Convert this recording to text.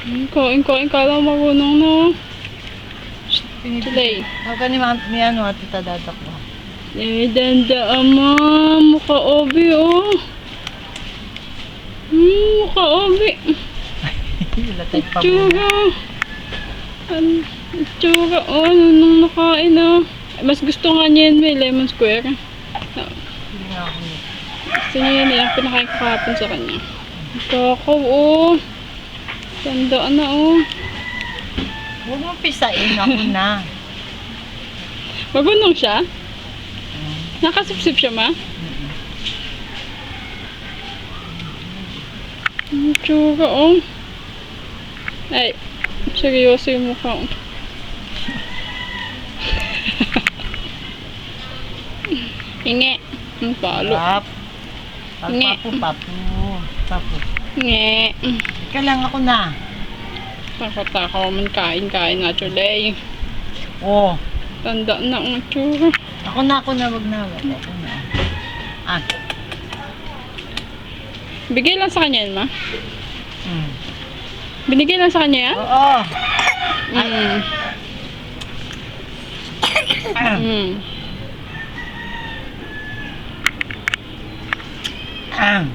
Kain-kain ka lang, marunong na. Tulay. Huwag ka ni ano, tita dadak mo. Eh, dandaan mo. Mukha obi, oh. Mukha obi. Latay pa muna. Itsura. Itsura, oh. Nung nakain, oh. Mas gusto nga niya yun, may lemon square. Hindi nga ako nito. Gusto niya yun, yung pinakain ko kahapon sa kanya. Kakaw, oh. Tandaan na, oh. Huwag mong pisain, ako na. Magunong siya? Nakasipsip siya, ma? Itsura, oh. Ay, seryoso yung mukha, oh. Hingi. Ang palo. Pap. Nge. Papu. Hingi. Ika lang ako na. Takot-takaw man kain-kain nga chulay. Oh. Tanda na ang itsura. Ako na, wag na. Ako na. Ah. Bigay lang sa kanya yan, ma? Mm. Binigay lang sa kanya yan? Oo. Mm. Mm. Ah.